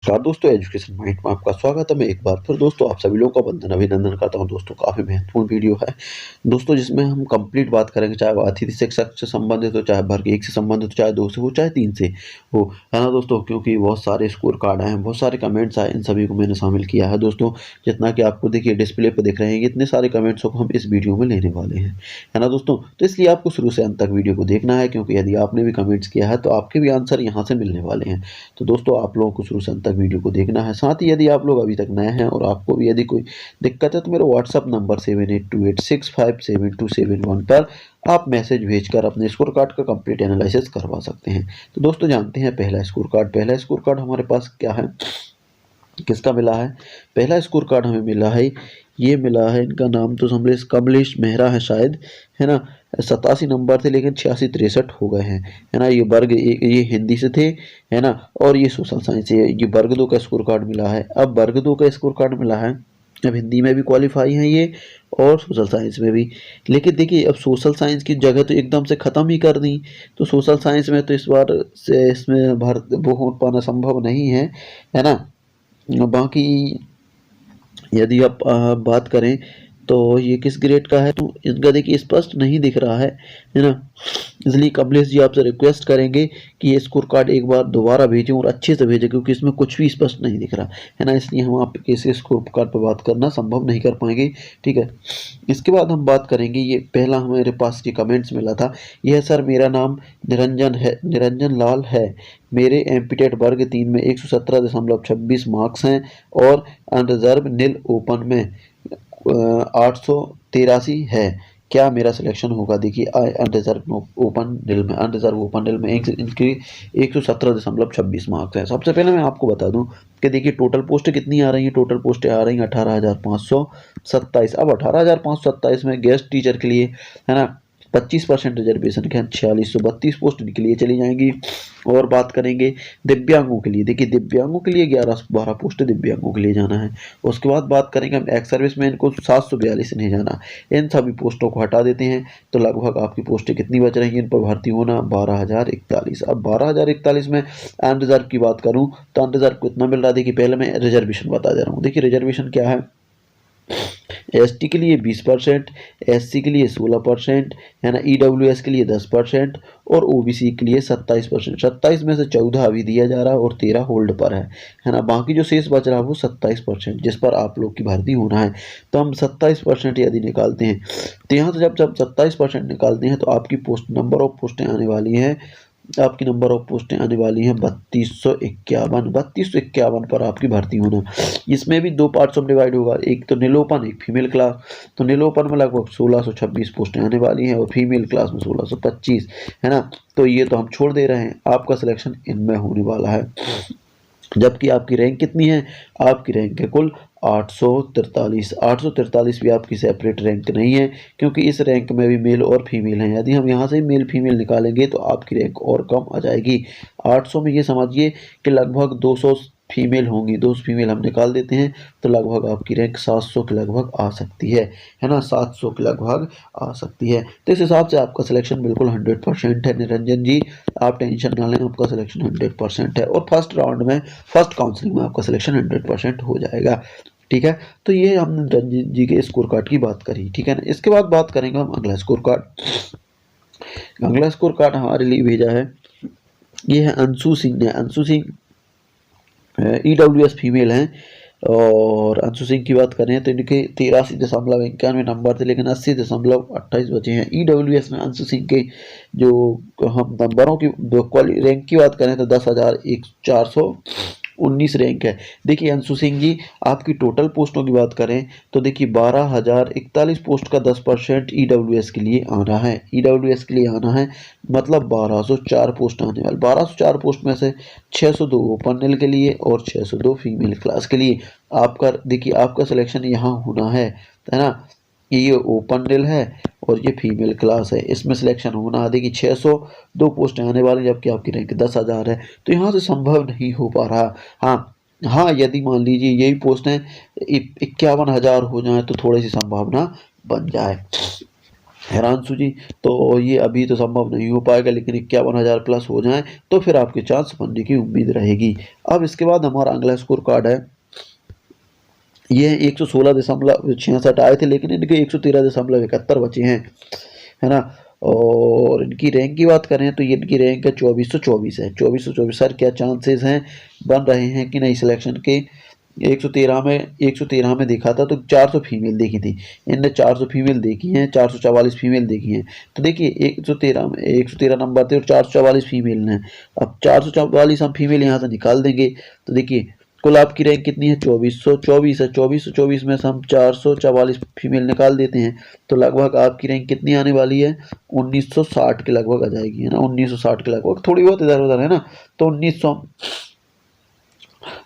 नमस्कार दोस्तों, education mind में आपका स्वागत है। मैं एक बार फिर दोस्तों आप सभी लोगों का वंदन अभिनंदन करता हूं। दोस्तों काफ़ी महत्वपूर्ण वीडियो है दोस्तों, जिसमें हम कंप्लीट बात करेंगे, चाहे वो अतिथि शिक्षक से संबंधित हो, चाहे वर्ग 1 से संबंधित हो, चाहे 2 से हो, चाहे 3 से हो, है ना दोस्तों। क्योंकि बहुत सारे स्कोर कार्ड आए हैं, बहुत सारे कमेंट्स आए, इन सभी को मैंने शामिल किया है दोस्तों। जितना कि आपको देखिए डिस्प्ले पर दिख रहे हैं, इतने सारे कमेंट्सों को हम इस वीडियो में लेने वाले हैं, है ना दोस्तों। तो इसलिए आपको शुरू से अंत तक वीडियो को देखना है, क्योंकि यदि आपने भी कमेंट्स किया है तो आपके भी आंसर यहाँ से मिलने वाले हैं। तो दोस्तों आप लोगों को शुरू से अंत तक वीडियो को देखना है। साथ ही यदि आप लोग अभी तक नए हैं और आपको भी यदि कोई दिक्कत है तो मेरे व्हाट्सअप नंबर 7828657271 पर आप मैसेज भेजकर अपने स्कोर कार्ड का कंप्लीट एनालिसिस करवा सकते हैं। तो दोस्तों जानते हैं पहला स्कोर कार्ड। पहला स्कोर कार्ड हमारे पास क्या है, किसका मिला है। पहला स्कोर कार्ड हमें मिला है, ये मिला है, इनका नाम तो कमलेश मेहरा है शायद, है ना। 87 नंबर थे लेकिन 86-63 हो गए हैं, है ना। ये वर्ग ये हिंदी से थे, है ना, और ये सोशल साइंस से। ये वर्ग 2 का स्कोर कार्ड मिला है। अब वर्ग 2 का स्कोर कार्ड मिला है, अब हिंदी में भी क्वालिफाई हैं ये और सोशल साइंस में भी। लेकिन देखिए अब सोशल साइंस की जगह तो एकदम से ख़त्म ही कर दी, तो सोशल साइंस में तो इस बार से इसमें भारत वो हो पाना संभव नहीं है ना। बाकी यदि आप बात करें तो ये किस ग्रेड का है, तो इनका देखिए स्पष्ट नहीं दिख रहा है ना। इसलिए कमलेश जी आपसे रिक्वेस्ट करेंगे कि ये स्कोर कार्ड एक बार दोबारा भेजें और अच्छे से भेजें, क्योंकि इसमें कुछ भी स्पष्ट नहीं दिख रहा है ना। इसलिए हम आपके इस स्कोर कार्ड पर बात करना संभव नहीं कर पाएंगे, ठीक है। इसके बाद हम बात करेंगे, ये पहला हमारे पास ये कमेंट्स मिला था, यह सर मेरा नाम निरंजन है, निरंजन लाल है। मेरे एमपीटेट वर्ग 3 में 117.26 मार्क्स हैं और अनरिजर्व नील ओपन में 883 है। क्या मेरा सिलेक्शन होगा। देखिए अनरिजर्व ओपन नील में, अनरिजर्व ओपन नील में इनकी 117.26 मार्क्स है। सबसे पहले मैं आपको बता दूं कि देखिए टोटल पोस्ट कितनी आ रही हैं। टोटल पोस्टें आ रही हैं 18,527। अब 18,527 में गेस्ट टीचर के लिए, है ना, 25% रिजर्वेशन के 4632 पोस्ट इनके लिए चली जाएंगी। और बात करेंगे दिव्यांगों के लिए, देखिए दिव्यांगों के लिए 11-12 पोस्ट दिव्यांगों के लिए जाना है। उसके बाद बात करेंगे हम एक्स सर्विस मैन को 742 नहीं जाना। इन सभी पोस्टों को हटा देते हैं तो लगभग आपकी पोस्टें कितनी बच रही हैं इन पर भर्ती होना, 12,041। अब 12,041 में अनरिजर्व की बात करूं तो अनरिजर्व को इतना मिल रहा है। देखिए पहले मैं रिजर्वेशन बता दे रहा हूँ। देखिए रिजर्वेशन क्या है, एसटी के लिए 20%, एससी के लिए 16%, है ना, ईडब्ल्यूएस के लिए 10% और ओबीसी के लिए 27%। 27 में से 14 अभी दिया जा रहा है और 13 होल्ड पर है ना। बाकी जो शेष बच रहा है वो 27%, जिस पर आप लोग की भर्ती होना है। तो हम 27% यदि निकालते हैं तो यहाँ से जब 27% निकालते हैं तो आपकी पोस्ट नंबर ऑफ पोस्टें आने वाली हैं, आपकी नंबर ऑफ पोस्टें आने वाली हैं 3251 पर आपकी भर्ती होना। इसमें भी 2 पार्ट्स में डिवाइड होगा, एक तो नीलोपन, एक फीमेल क्लास। तो नीलोपन में लगभग 1626 पोस्टें आने वाली हैं और फीमेल क्लास में 1625, है ना। तो ये तो हम छोड़ दे रहे हैं, आपका सिलेक्शन इनमें होने वाला है। जबकि आपकी रैंक कितनी है, आपकी रैंक है कुल 843। 843 भी आपकी सेपरेट रैंक नहीं है, क्योंकि इस रैंक में भी मेल और फीमेल हैं। यदि हम यहाँ से मेल फीमेल निकालेंगे तो आपकी रैंक और कम आ जाएगी। 800 में ये समझिए कि लगभग 200 फीमेल होंगी, 200 फीमेल हम निकाल देते हैं तो लगभग आपकी रैंक 700 के लगभग आ सकती है ना, 700 के लगभग आ सकती है। तो इस हिसाब से आपका सिलेक्शन बिल्कुल 100% है निरंजन जी, आप टेंशन ना लें, आपका सिलेक्शन 100% है। और फर्स्ट राउंड में, फर्स्ट काउंसलिंग में आपका सिलेक्शन 100% हो जाएगा, ठीक है। तो ये हमने निरंजन जी के स्कोर कार्ड की बात करी, ठीक है ना। इसके बाद बात करेंगे हम अगला स्कोर कार्ड। अगला स्कोर कार्ड हमारे लिए भेजा है, ये है अंशु सिंह ने। अंशु सिंह ईडब्ल्यूएस फीमेल हैं और अंशु सिंह की बात करें तो इनके 83.91 नंबर थे, लेकिन 80.28 बचे हैं। ईडब्ल्यूएस में अंशु सिंह के जो हम नंबरों की रैंक की बात करें तो 10,419 रैंक है। देखिए अंशु सिंह जी, आपकी टोटल पोस्टों की बात करें तो देखिए 12,041 पोस्ट का 10% ईडब्ल्यूएस के लिए आना है। ईडब्ल्यूएस के लिए आना है मतलब 1204 पोस्ट आने वाले। 1204 पोस्ट में से 602 ओपन नील के लिए और 602 फीमेल क्लास के लिए। आपका देखिए आपका सिलेक्शन यहाँ होना है ना। ये ओपन नील है और ये फीमेल क्लास है, इसमें सिलेक्शन होना है। देखिए 602 पोस्ट आने वाली, जबकि आपकी रैंक 10,000 है, तो यहाँ से संभव नहीं हो पा रहा। हाँ यदि मान लीजिए यही पोस्ट हैं 51,000 हो जाए तो थोड़ी सी संभावना बन जाए। हैरांशु जी, तो ये अभी तो संभव नहीं हो पाएगा, लेकिन 51,000 प्लस हो जाए तो फिर आपके चांस बनने की उम्मीद रहेगी। अब इसके बाद हमारा अगला स्कोर कार्ड है, ये 116.66 आए थे, लेकिन इनके 113.71 बचे हैं, है ना। और इनकी रैंक की बात करें तो ये इनकी रैंक है 2424 है। 2424 सर क्या चांसेस हैं, बन रहे हैं कि नहीं सिलेक्शन के। 113 में देखा था तो 400 फीमेल देखी थी, इनने 400 फीमेल देखी हैं, 444 फीमेल देखी हैं। तो देखिए 113 में 113 नंबर थे और 444 फीमेल हैं। अब 444 हम फीमेल यहाँ से निकाल देंगे तो देखिए कुल आपकी रैंक कितनी है, 2424 है। 2424 में से हम 444 फीमेल निकाल देते हैं तो लगभग आपकी रैंक कितनी आने वाली है, 1960 के लगभग आ जाएगी, है ना। 1960 के लगभग, थोड़ी बहुत इधर उधर है ना। तो 1900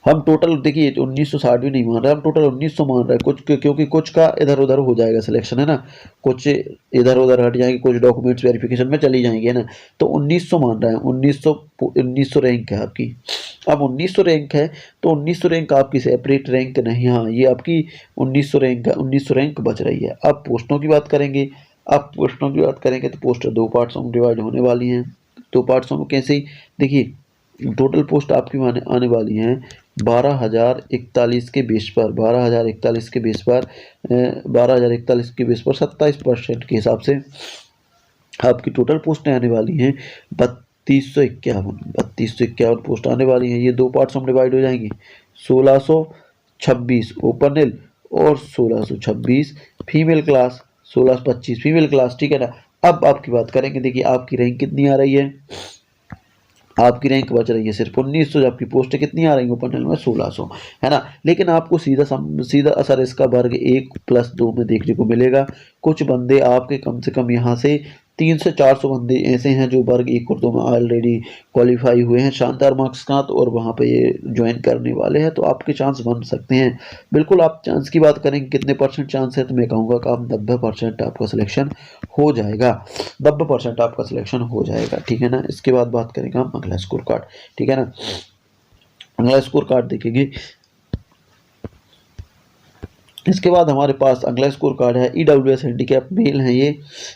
हम टोटल देखिए 1960 भी नहीं मान रहे, हम टोटल 1900 मान रहे हैं कुछ, क्योंकि कुछ का इधर उधर हो जाएगा सिलेक्शन, है ना। कुछ इधर उधर हट जाएंगे, कुछ डॉक्यूमेंट्स वेरिफिकेशन में चली जाएंगे, है ना। तो 1900 मान रहे हैं, 1900 रैंक है आपकी। अब 1900 रैंक है तो 1900 रैंक आपकी सेपरेट रैंक नहीं, हाँ ये आपकी 1900 रैंक है, 1900 रैंक बच रही है। अब पोस्टों की बात करेंगे, अब पोस्टों की बात करेंगे तो पोस्ट दो पार्ट्सों में डिवाइड होने वाली हैं। दो पार्ट्सों में कैसे, देखिए टोटल पोस्ट आपकी आने वाली हैं 12,041 के बेस पर, 12,041 के बेस पर 12,041 के बेस पर 27% के हिसाब से आपकी टोटल पोस्टें आने वाली हैं 3251 पोस्ट आने वाली हैं। ये दो पार्ट्स में डिवाइड हो जाएंगी, 1626 ओपन एल और 1626 फीमेल क्लास, 1625 फीमेल क्लास, ठीक है ना। अब आपकी बात करेंगे, देखिए आपकी रैंक कितनी आ रही है, आपकी रैंक बच रही है सिर्फ 1900, जबकि पोस्ट कितनी आ रही है ओपन में 1600, है ना। लेकिन आपको सीधा असर इसका वर्ग 1+2 में देखने को मिलेगा। कुछ बंदे आपके कम से कम यहाँ से 300 से 400 बंदे ऐसे हैं जो वर्ग 1 और 2 में ऑलरेडी क्वालिफाई हुए हैं शानदार मार्क्स का, तो और वहाँ पे ये ज्वाइन करने वाले हैं, तो आपके चांस बन सकते हैं। बिल्कुल आप चांस की बात करें कितने परसेंट चांस है, तो मैं कहूँगा कि आप 90% आपका सिलेक्शन हो जाएगा, 90% आपका सिलेक्शन हो जाएगा, ठीक है ना। इसके बाद बात करेंगे हम अगला स्कोर कार्ड, ठीक है ना। अगला स्कोर कार्ड देखेंगे, इसके बाद हमारे पास अगला स्कोर कार्ड है EWS हैंडीकैप मेल है, ये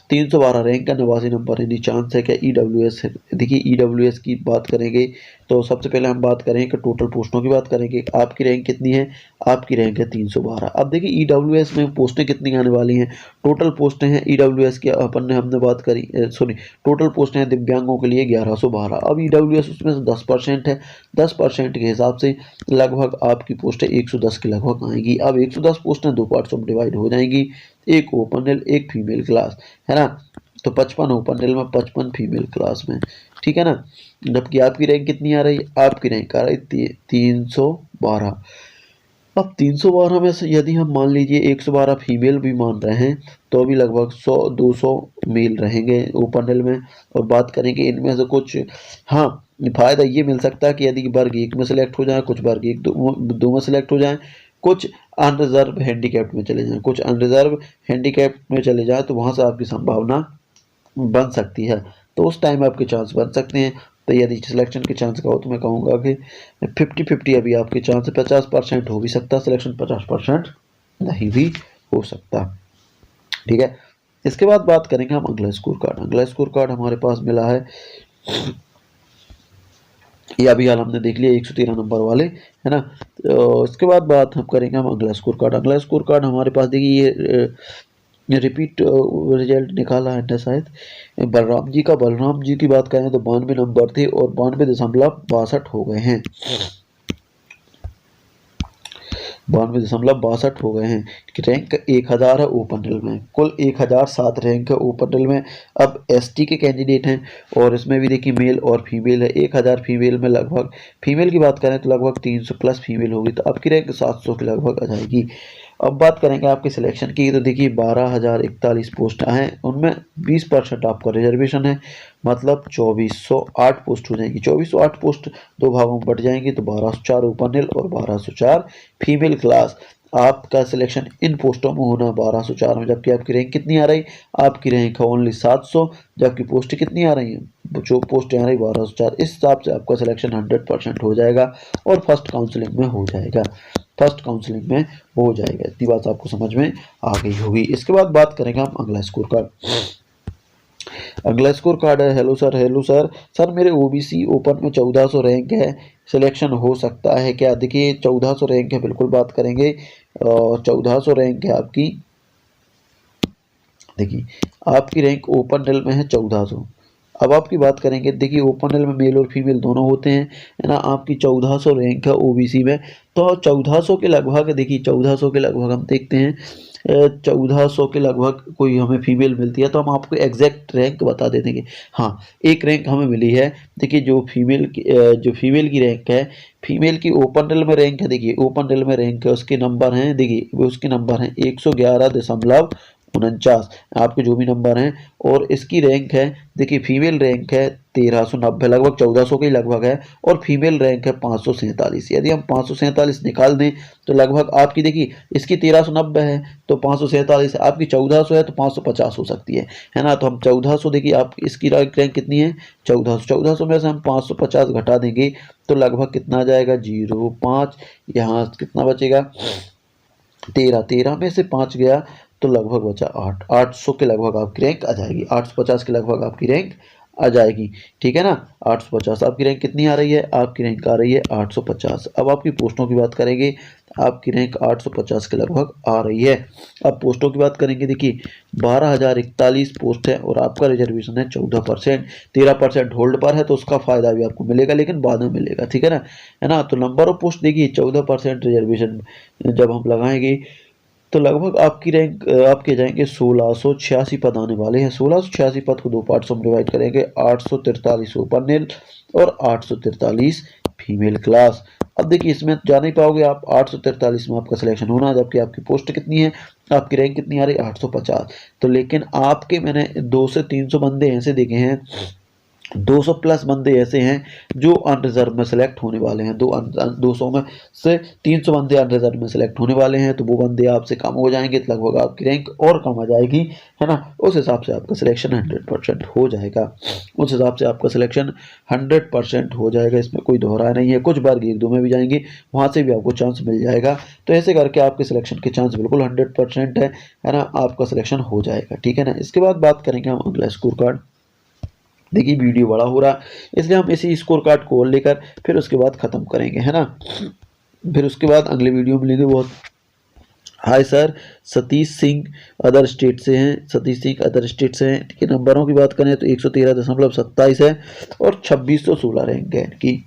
312 रैंक का 89 नंबर है। चांस है क्या EWS है, देखिए EWS की बात करेंगे तो सबसे पहले हम बात करें कि टोटल पोस्टों की बात करेंगे, आपकी रैंक कितनी है, आपकी रैंक है 312। अब देखिए EWS में पोस्टें कितनी आने वाली हैं, टोटल पोस्टें हैं EWS की अपन ने हमने बात करी, सॉरी टोटल पोस्टें हैं दिव्यांगों के लिए 1112। अब EWS उसमें से 10% है, 10% के हिसाब से लगभग आपकी पोस्टें 110 के लगभग आएंगी। अब 110 पोस्टें दो पार्ट्सों में डिवाइड हो जाएंगी, एक ओपन एल एक फीमेल क्लास, है ना। तो 55 ओपन एल में 55 फीमेल क्लास में, ठीक है ना। जबकि आपकी रैंक कितनी आ रही है, आपकी रैंक आ रही है 312। अब 312 में से यदि हम मान लीजिए 112 फीमेल भी मान रहे हैं तो भी लगभग 100-200 मेल रहेंगे ओपन एल में। और बात करेंगे इनमें से कुछ, हाँ फायदा ये मिल सकता है कि यदि वर्ग 1 में सेलेक्ट हो जाए, कुछ वर्ग 1-2 में सेलेक्ट हो जाए, कुछ अनरिजर्व हैंडीकैप में चले जाएं, कुछ अनरिजर्व हैंडीकैप में चले जाएं, तो वहाँ से आपकी संभावना बन सकती है, तो उस टाइम आपके चांस बन सकते हैं। तो यदि सिलेक्शन के चांस का हो तो मैं कहूँगा कि 50-50 अभी आपके चांस है, 50% हो भी सकता सिलेक्शन, 50% नहीं भी हो सकता, ठीक है। इसके बाद बात करेंगे हम अगला स्कोर कार्ड। अगला स्कोर कार्ड हमारे पास मिला है, ये अभी हाल हमने देख लिया 113 नंबर वाले, है ना। तो इसके बाद बात हम करेंगे हम अगला स्कोर कार्ड। अगला स्कोर कार्ड हमारे पास देखिए ये रिपीट रिजल्ट निकाला है शायद बलराम जी का। बलराम जी की बात करें तो 92 नंबर थे और 92.62 हो गए हैं, 92.62 हो गए हैं। रैंक 1000 है ओपन एल में, कुल 1007 रैंक है ओपन एल में। अब एसटी के कैंडिडेट हैं और इसमें भी देखिए मेल और फीमेल है, 1000 फीमेल में लगभग, फीमेल की बात करें तो लगभग 300 प्लस फीमेल होगी, तो आपकी रैंक 700 के लगभग आ जाएगी। अब बात करेंगे आपके सिलेक्शन की, तो देखिए 12,041 पोस्ट हैं, उनमें 20% आपका रिजर्वेशन है, मतलब 2408 पोस्ट हो जाएंगी। 2408 पोस्ट दो भागों में बट जाएंगी, तो 1204 ओपन एल और 1204 फीमेल क्लास। आपका सिलेक्शन इन पोस्टों में होना 1204 में, जबकि आपकी रैंक कितनी आ रही, आपकी रैंक है ओनली 700, जबकि पोस्ट कितनी आ रही है, जो पोस्ट आ रही 1204। इस हिसाब से आपका सिलेक्शन 100% हो जाएगा और फर्स्ट काउंसलिंग में हो जाएगा। फर्स्ट काउंसलिंग में हो जाएगा। इतनी बात आपको समझ में आ गई होगी। इसके बाद बात करेंगे हम अगला स्कोर कार्ड। अगला स्कोर कार्ड है hello sir. Hello sir, sir मेरे ओबीसी ओपन में 1400 रैंक है, सिलेक्शन हो सकता है क्या? देखिए 1400 रैंक है, बिल्कुल बात करेंगे। 1400 रैंक है आपकी। देखिए आपकी रैंक ओपन रेल में है 1400। अब आपकी बात करेंगे, देखिए ओपन रेल में मेल और फीमेल दोनों होते हैं, है ना। आपकी 1400 रैंक है ओबीसी में, तो 1400 के लगभग, देखिए 1400 के लगभग हम देखते हैं 1400 के लगभग कोई हमें फीमेल मिलती है तो हम आपको एग्जैक्ट रैंक बता देते हैं। हाँ, एक रैंक हमें मिली है। देखिए जो फीमेल की रैंक है, फीमेल की ओपन रेल में रैंक है, देखिए ओपन रेल में रैंक है, उसके नंबर हैं, देखिए उसके नंबर हैं 111.49, आपके जो भी नंबर हैं। और इसकी रैंक है, देखिए फीमेल रैंक है 1390, लगभग 1400 के लगभग है, और फीमेल रैंक है 547। यदि हम 547 निकाल दें तो लगभग आपकी, देखिए इसकी 1390 है तो 547 आपकी 1400 है तो 550 हो सकती है ना। तो हम 1400, देखिए आप इसकी रैंक कितनी है 1400 में से हम 550 घटा देंगे तो लगभग कितना आ जाएगा 05, यहाँ कितना बचेगा 13 में से 5 गया तो लगभग बचा 800 के लगभग आपकी रैंक आ जाएगी, 850 के लगभग आपकी रैंक आ जाएगी, ठीक है ना। 850 आपकी रैंक कितनी आ रही है, आपकी रैंक आ रही है 850। अब आपकी पोस्टों की बात करेंगे, आपकी रैंक 850 के लगभग आ रही है। अब पोस्टों की बात करेंगे, देखिए 12,041 पोस्ट है और आपका रिजर्वेशन है 14%, 13% होल्ड पर है तो उसका फायदा भी आपको मिलेगा, लेकिन बाद में मिलेगा, ठीक है ना। तो नंबर ऑफ पोस्ट देखिए 14% रिजर्वेशन जब हम लगाएंगे तो लगभग आपकी रैंक आपके जाएंगे 1686 पद आने वाले हैं। 1686 पद को दो पार्ट्स में डिवाइड करेंगे, 843 ओपन नेल और 843 फीमेल क्लास। अब देखिए इसमें जा नहीं पाओगे आप, 843 में आपका सिलेक्शन होना, जबकि आपकी पोस्ट कितनी है, आपकी रैंक कितनी आ रही है 850। तो लेकिन आपके मैंने 200 से 300 बंदे ऐसे देखे हैं, 200 प्लस बंदे ऐसे हैं जो अनरिजर्व में सेलेक्ट होने वाले हैं। 200 में से 300 बंदे अनरिजर्व में सेलेक्ट होने वाले हैं, तो वो बंदे आपसे कम हो जाएंगे तो लगभग आपकी रैंक और कम आ जाएगी, है ना। उस हिसाब से आपका सिलेक्शन 100% हो जाएगा, उस हिसाब से आपका सिलेक्शन 100% हो जाएगा, इसमें कोई दोहराया नहीं है। कुछ बार 1-2 में भी जाएंगे, वहाँ से भी आपको चांस मिल जाएगा। तो ऐसे करके आपके सिलेक्शन के चांस बिल्कुल 100% है ना, आपका सिलेक्शन हो जाएगा, ठीक है ना। इसके बाद बात करेंगे हम अगला स्कोर कार्ड। देखिए वीडियो बड़ा हो रहा, इसलिए हम इसी स्कोर कार्ड को लेकर फिर उसके बाद ख़त्म करेंगे, है ना। फिर उसके बाद अगले वीडियो में मिलेंगे। बहुत hi sir, Satish Singh other state से हैं, सतीश सिंह अदर स्टेट से हैं, ठीक है। नंबरों की बात करें तो 113.27 है और 2616 रैंक है इनकी।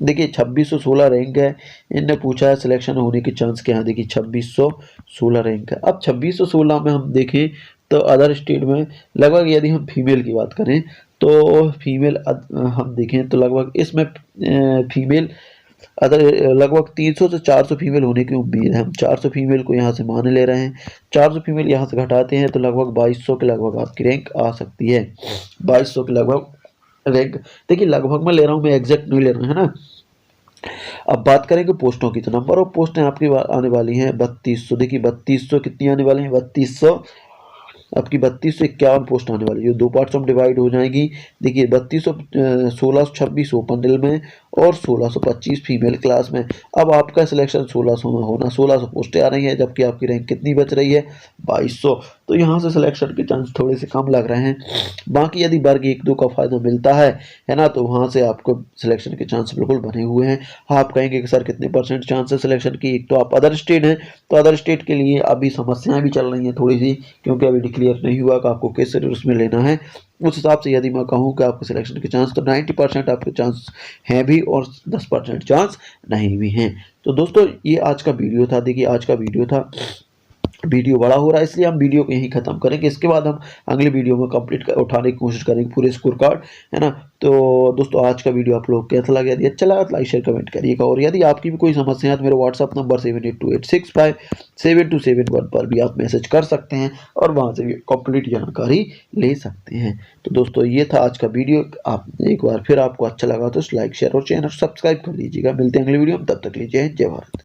देखिए 2616 रैंक है, इनने पूछा है सिलेक्शन होने के चांस क्या है। देखिए 2616 रैंक है। अब 2616 में हम देखें तो अदर स्टेट में लगभग, यदि हम फीमेल की बात करें तो फीमेल हम देखें तो लगभग इसमें फीमेल अदर लगभग 300 से 400 फीमेल होने की उम्मीद है। हम 400 फीमेल को यहाँ से मान ले रहे हैं, 400 फीमेल यहाँ से घटाते हैं तो लगभग 2200 के लगभग आपकी रैंक आ सकती है, 2200 के लगभग रैंक। देखिए लगभग मैं ले रहा हूँ, मैं एग्जैक्ट नहीं ले रहा हूँ, है ना। अब बात करेंगे पोस्टों की, तो नंबर ऑफ पोस्टें आपकी आने वाली हैं 3200। देखिए 3200 कितनी आने वाली हैं, 3200 आपकी 3251 पोस्ट आने वाली है, जो दो पार्ट्स में डिवाइड हो जाएगी। देखिए 1626 ओपन रेल में और 1625 फीमेल क्लास में। अब आपका सिलेक्शन 1600 में होना, 1600 पोस्टें आ रही हैं, जबकि आपकी रैंक कितनी बच रही है 2200। तो यहाँ से सिलेक्शन के चांस थोड़े से कम लग रहे हैं। बाकी यदि वर्ग 1-2 का फायदा मिलता है ना, तो वहाँ से आपको सिलेक्शन के चांस बिल्कुल बने हुए हैं। आप कहेंगे कि सर कितने % चांस है सिलेक्शन की, एक तो आप अदर स्टेट हैं, तो अदर स्टेट के लिए अभी समस्याएं भी चल रही हैं थोड़ी सी, क्योंकि अभी डिक्लेयर नहीं हुआ कि आपको किस उसमें लेना है। उस हिसाब से यदि मैं कहूँ कि आपके सिलेक्शन के चांस तो 90% आपके चांस हैं भी और 10% चांस नहीं भी हैं। तो दोस्तों ये आज का वीडियो था। देखिए आज का वीडियो बड़ा हो रहा है, इसलिए हम वीडियो को यहीं खत्म करेंगे। इसके बाद हम अगले वीडियो में कंप्लीट उठाने की कोशिश करेंगे पूरे स्कोर कार्ड, है ना। तो दोस्तों आज का वीडियो आप लोग कैसा लगा, यदि अच्छा लगा तो लाइक शेयर कमेंट करिएगा, और यदि आपकी भी कोई समस्या है तो मेरे व्हाट्सअप नंबर 7828657271 पर भी आप मैसेज कर सकते हैं और वहाँ से भी कंप्लीट जानकारी ले सकते हैं। तो दोस्तों ये था आज का वीडियो। आप एक बार फिर आपको अच्छा लगा तो लाइक शेयर और चैनल सब्सक्राइब कर लीजिएगा। मिलते हैं अगले वीडियो में, तब तक लीजिए जय भारत।